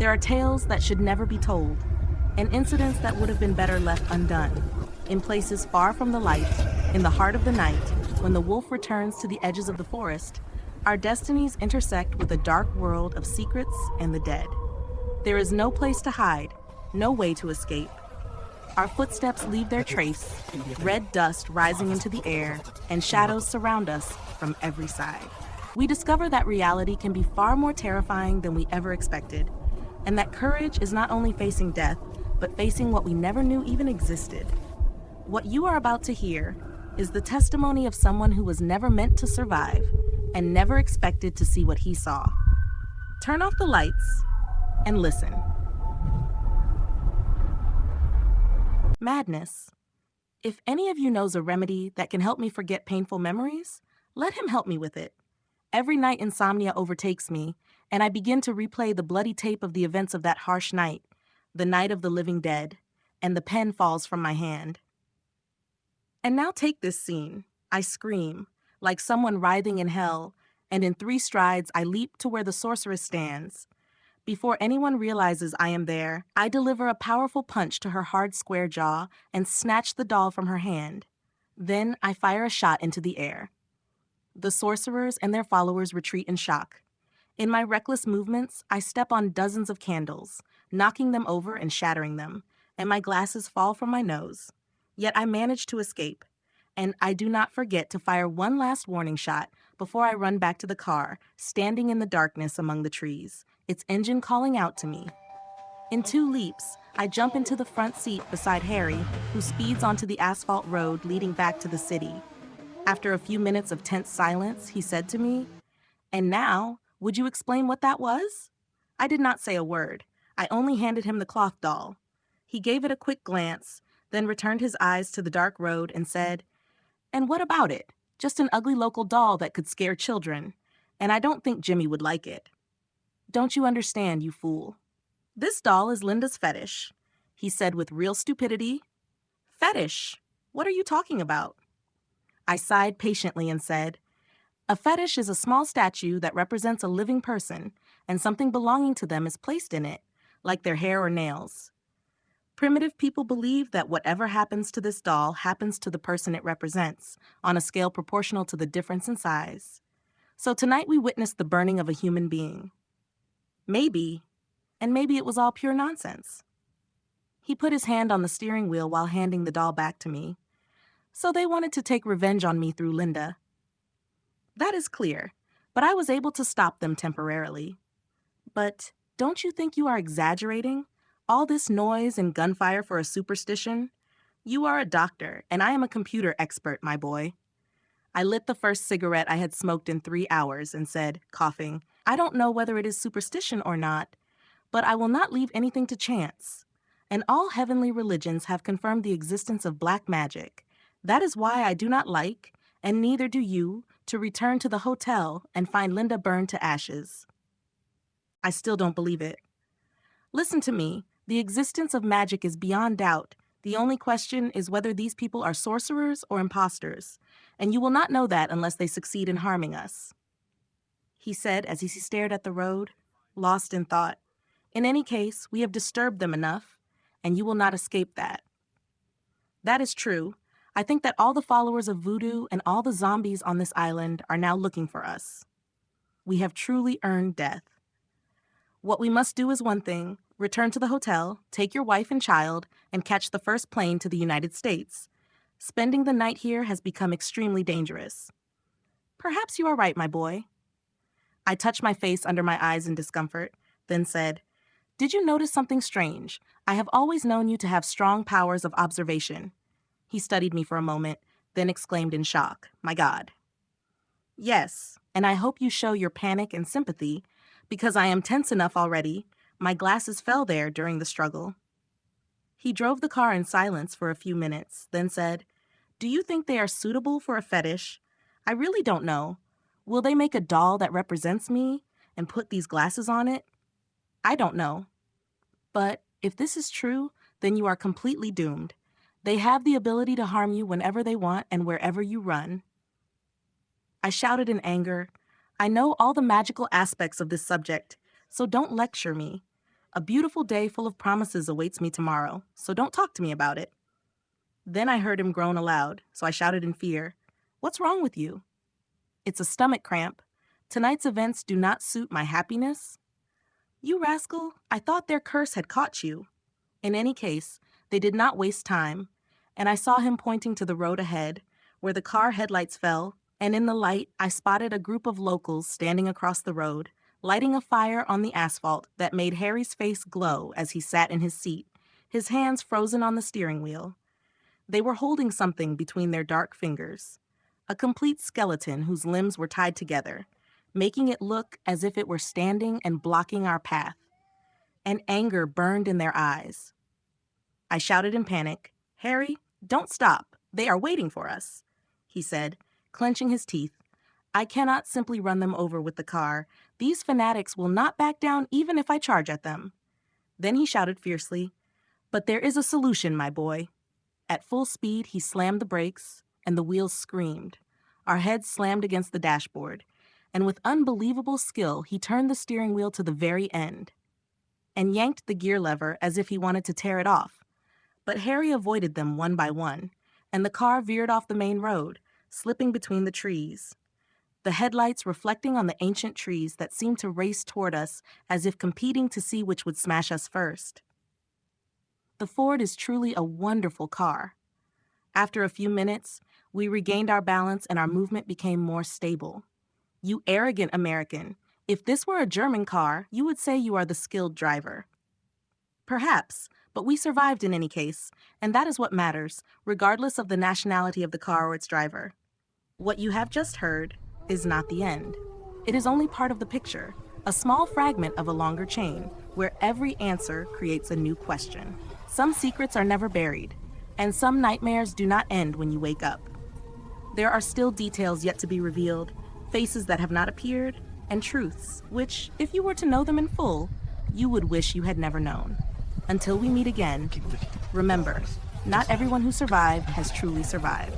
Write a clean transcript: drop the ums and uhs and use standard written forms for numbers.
There are tales that should never be told, and incidents that would have been better left undone. In places far from the light, in the heart of the night, when the wolf returns to the edges of the forest, our destinies intersect with a dark world of secrets and the dead. There is no place to hide, no way to escape. Our footsteps leave their trace, red dust rising into the air, and shadows surround us from every side. We discover that reality can be far more terrifying than we ever expected, and that courage is not only facing death, but facing what we never knew even existed. What you are about to hear is the testimony of someone who was never meant to survive and never expected to see what he saw. Turn off the lights and listen. Madness. If any of you knows a remedy that can help me forget painful memories, let him help me with it. Every night insomnia overtakes me, and I begin to replay the bloody tape of the events of that harsh night, the night of the living dead, and the pen falls from my hand. And now take this scene. I scream, like someone writhing in hell, and in 3 strides I leap to where the sorceress stands. Before anyone realizes I am there, I deliver a powerful punch to her hard square jaw and snatch the doll from her hand. Then I fire a shot into the air. The sorcerers and their followers retreat in shock. In my reckless movements, I step on dozens of candles, knocking them over and shattering them, and my glasses fall from my nose. Yet I manage to escape, and I do not forget to fire one last warning shot before I run back to the car, standing in the darkness among the trees, its engine calling out to me. In 2 leaps, I jump into the front seat beside Harry, who speeds onto the asphalt road leading back to the city. After a few minutes of tense silence, he said to me, "And now, would you explain what that was?" I did not say a word. I only handed him the cloth doll. He gave it a quick glance, then returned his eyes to the dark road and said, "And what about it? Just an ugly local doll that could scare children. And I don't think Jimmy would like it." "Don't you understand, you fool? This doll is Linda's fetish," he said with real stupidity. "Fetish? What are you talking about?" I sighed patiently and said, "A fetish is a small statue that represents a living person, and something belonging to them is placed in it, like their hair or nails. Primitive people believe that whatever happens to this doll happens to the person it represents, on a scale proportional to the difference in size. So tonight we witnessed the burning of a human being. Maybe, and maybe it was all pure nonsense." He put his hand on the steering wheel while handing the doll back to me. "So they wanted to take revenge on me through Linda." "That is clear, but I was able to stop them temporarily." "But don't you think you are exaggerating? All this noise and gunfire for a superstition? You are a doctor, and I am a computer expert, my boy." I lit the first cigarette I had smoked in 3 hours and said, coughing, "I don't know whether it is superstition or not, but I will not leave anything to chance. And all heavenly religions have confirmed the existence of black magic. That is why I do not like, and neither do you, to return to the hotel and find Linda burned to ashes." I still don't believe it. "Listen to me. The existence of magic is beyond doubt. The only question is whether these people are sorcerers or imposters, and you will not know that unless they succeed in harming us," he said as he stared at the road, lost in thought. "In any case, we have disturbed them enough, and you will not escape that." "That is true. I think that all the followers of Voodoo and all the zombies on this island are now looking for us. We have truly earned death. What we must do is one thing: return to the hotel, take your wife and child, and catch the first plane to the United States. Spending the night here has become extremely dangerous." "Perhaps you are right, my boy." I touched my face under my eyes in discomfort, then said, "Did you notice something strange? I have always known you to have strong powers of observation." He studied me for a moment, then exclaimed in shock, "My God." "Yes, and I hope you show your panic and sympathy, because I am tense enough already. My glasses fell there during the struggle." He drove the car in silence for a few minutes, then said, "Do you think they are suitable for a fetish? I really don't know. Will they make a doll that represents me and put these glasses on it? I don't know. But if this is true, then you are completely doomed. They have the ability to harm you whenever they want and wherever you run." I shouted in anger, "I know all the magical aspects of this subject, so don't lecture me. A beautiful day full of promises awaits me tomorrow, so don't talk to me about it. Then I heard him groan aloud, so I shouted in fear, "What's wrong with you?" "It's a stomach cramp. Tonight's events do not suit my happiness." "You rascal, I thought their curse had caught you." In any case, they did not waste time, and I saw him pointing to the road ahead, where the car headlights fell, and in the light I spotted a group of locals standing across the road, lighting a fire on the asphalt that made Harry's face glow as he sat in his seat, his hands frozen on the steering wheel. They were holding something between their dark fingers, a complete skeleton whose limbs were tied together, making it look as if it were standing and blocking our path. And anger burned in their eyes. I shouted in panic, "Harry, don't stop. They are waiting for us," he said, clenching his teeth. "I cannot simply run them over with the car. These fanatics will not back down even if I charge at them." Then he shouted fiercely, "But there is a solution, my boy." At full speed, he slammed the brakes, and the wheels screamed. Our heads slammed against the dashboard, and with unbelievable skill, he turned the steering wheel to the very end and yanked the gear lever as if he wanted to tear it off. But Harry avoided them one by one, and the car veered off the main road, slipping between the trees, the headlights reflecting on the ancient trees that seemed to race toward us as if competing to see which would smash us first. The Ford is truly a wonderful car. After a few minutes, we regained our balance and our movement became more stable. "You arrogant American. If this were a German car, you would say you are the skilled driver." Perhaps, but we survived in any case, and that is what matters, regardless of the nationality of the car or its driver. What you have just heard is not the end. It is only part of the picture, a small fragment of a longer chain, where every answer creates a new question. Some secrets are never buried, and some nightmares do not end when you wake up. There are still details yet to be revealed, faces that have not appeared, and truths which, if you were to know them in full, you would wish you had never known. Until we meet again, remember, not everyone who survived has truly survived.